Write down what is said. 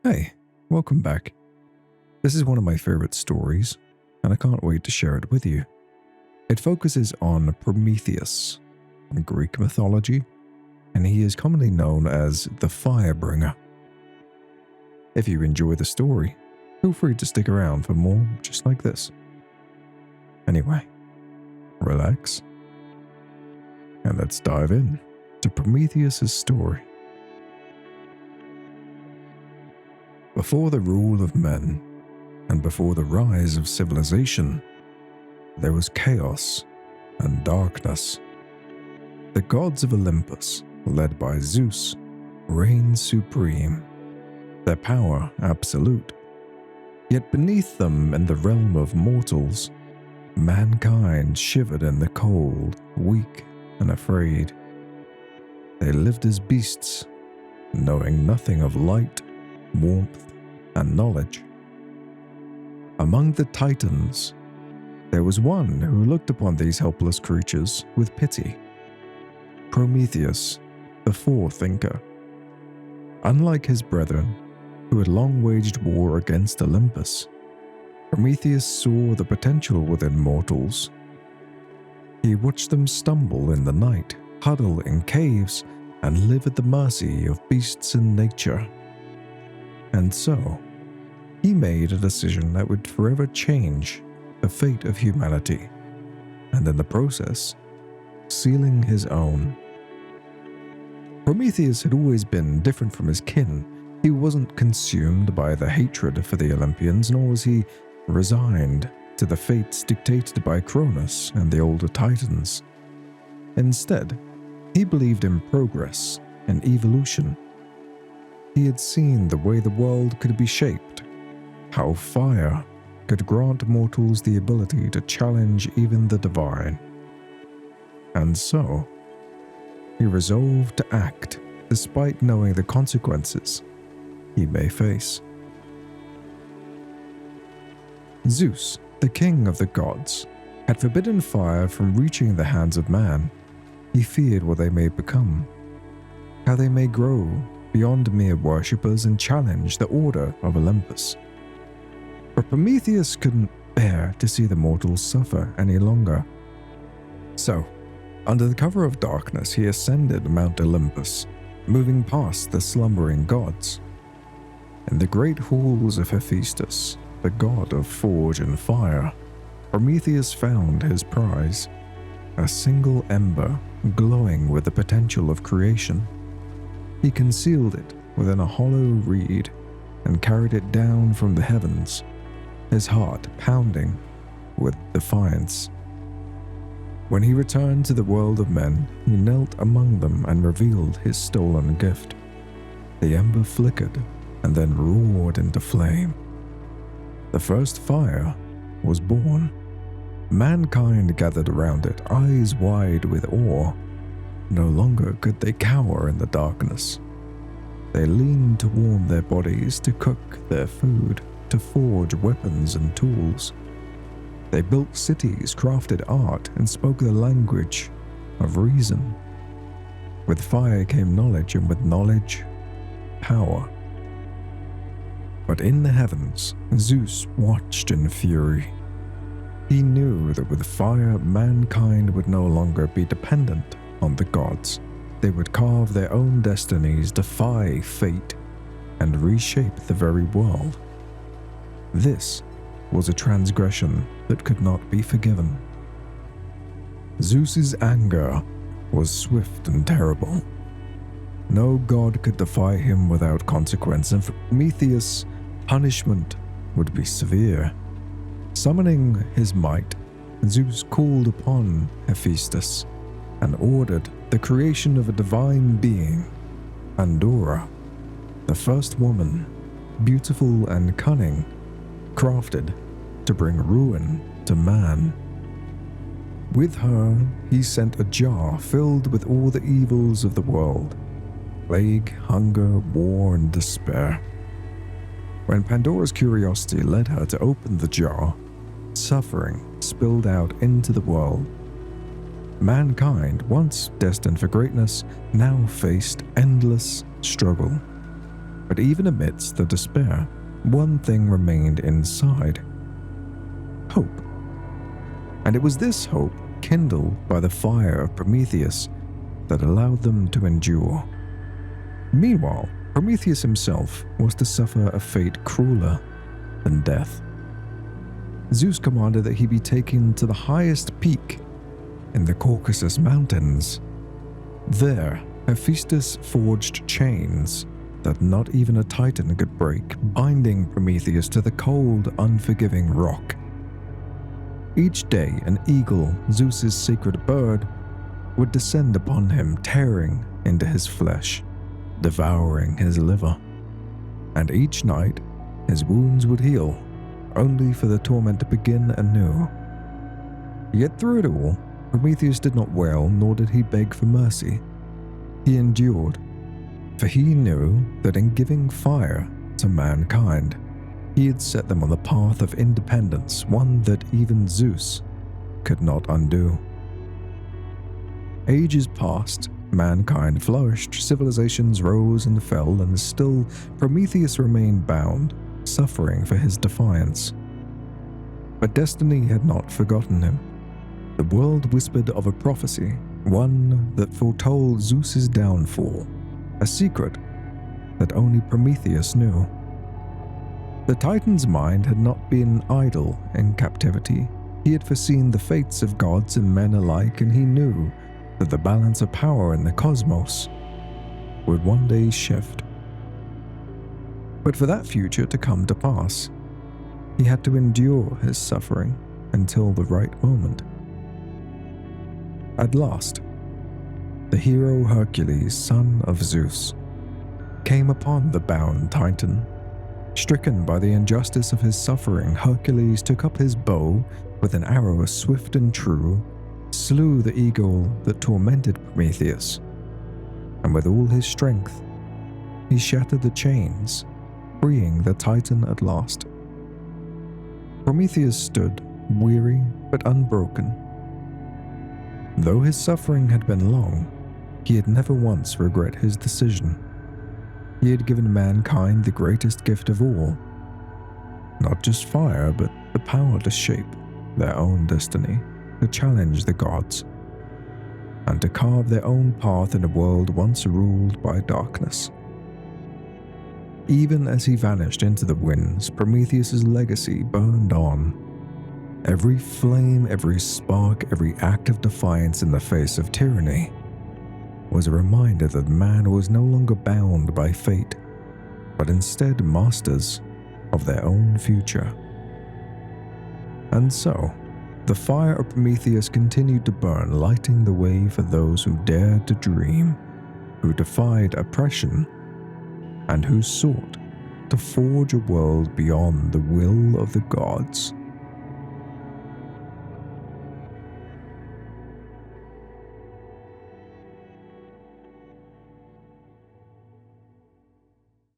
Hey, welcome back. This is one of my favorite stories, and I can't wait to share it with you. It focuses on Prometheus in Greek mythology, and he is commonly known as the Firebringer. If you enjoy the story, feel free to stick around for more just like this. Anyway, relax, and let's dive in to Prometheus' story. Before the rule of men, and before the rise of civilization, there was chaos and darkness. The gods of Olympus, led by Zeus, reigned supreme, their power absolute. Yet beneath them in the realm of mortals, mankind shivered in the cold, weak and afraid. They lived as beasts, knowing nothing of light, warmth, and knowledge. Among the Titans, there was one who looked upon these helpless creatures with pity. Prometheus, the forethinker. Unlike his brethren, who had long waged war against Olympus, Prometheus saw the potential within mortals. He watched them stumble in the night, huddle in caves, and live at the mercy of beasts in nature. And so, he made a decision that would forever change the fate of humanity, and in the process, sealing his own. Prometheus had always been different from his kin. He wasn't consumed by the hatred for the Olympians, nor was he resigned to the fates dictated by Cronus and the older Titans. Instead, he believed in progress and evolution. He had seen the way the world could be shaped, how fire could grant mortals the ability to challenge even the divine. And so, he resolved to act despite knowing the consequences he may face. Zeus, the king of the gods, had forbidden fire from reaching the hands of man. He feared what they may become, how they may grow beyond mere worshippers and challenge the order of Olympus. But Prometheus couldn't bear to see the mortals suffer any longer. So, under the cover of darkness, he ascended Mount Olympus, moving past the slumbering gods. In the great halls of Hephaestus, the god of forge and fire, Prometheus found his prize, a single ember glowing with the potential of creation. He concealed it within a hollow reed and carried it down from the heavens, his heart pounding with defiance. When he returned to the world of men, he knelt among them and revealed his stolen gift. The ember flickered and then roared into flame. The first fire was born. Mankind gathered around it, eyes wide with awe. No longer could they cower in the darkness. They leaned to warm their bodies, to cook their food, to forge weapons and tools. They built cities, crafted art, and spoke the language of reason. With fire came knowledge, and with knowledge, power. But in the heavens, Zeus watched in fury. He knew that with fire, mankind would no longer be dependent on the gods. They would carve their own destinies, defy fate, and reshape the very world. This was a transgression that could not be forgiven. Zeus's anger was swift and terrible. No god could defy him without consequence, and for Prometheus, punishment would be severe. Summoning his might, Zeus called upon Hephaestus and ordered the creation of a divine being, Pandora, the first woman, beautiful and cunning, crafted to bring ruin to man. With her, he sent a jar filled with all the evils of the world: plague, hunger, war, and despair. When Pandora's curiosity led her to open the jar, suffering spilled out into the world. Mankind, once destined for greatness, now faced endless struggle. But even amidst the despair, one thing remained inside: hope. And it was this hope, kindled by the fire of Prometheus, that allowed them to endure. Meanwhile, Prometheus himself was to suffer a fate crueler than death. Zeus commanded that he be taken to the highest peak in the Caucasus Mountains. There, Hephaestus forged chains that not even a Titan could break, binding Prometheus to the cold, unforgiving rock. Each day, an eagle, Zeus's sacred bird, would descend upon him, tearing into his flesh, devouring his liver. And each night, his wounds would heal, only for the torment to begin anew. Yet through it all, Prometheus did not wail, nor did he beg for mercy. He endured, for he knew that in giving fire to mankind, he had set them on the path of independence, one that even Zeus could not undo. Ages passed, mankind flourished, civilizations rose and fell, and still Prometheus remained bound, suffering for his defiance. But destiny had not forgotten him. The world whispered of a prophecy, one that foretold Zeus's downfall, a secret that only Prometheus knew. The Titan's mind had not been idle in captivity. He had foreseen the fates of gods and men alike, and he knew that the balance of power in the cosmos would one day shift. But for that future to come to pass, he had to endure his suffering until the right moment. At last, the hero Hercules, son of Zeus, came upon the bound Titan. Stricken by the injustice of his suffering, Hercules took up his bow with an arrow swift and true, slew the eagle that tormented Prometheus, and with all his strength, he shattered the chains, freeing the Titan at last. Prometheus stood, weary but unbroken. Though his suffering had been long, he had never once regretted his decision. He had given mankind the greatest gift of all, not just fire, but the power to shape their own destiny, to challenge the gods, and to carve their own path in a world once ruled by darkness. Even as he vanished into the winds, Prometheus's legacy burned on. Every flame, every spark, every act of defiance in the face of tyranny was a reminder that man was no longer bound by fate, but instead masters of their own future. And so, the fire of Prometheus continued to burn, lighting the way for those who dared to dream, who defied oppression, and who sought to forge a world beyond the will of the gods.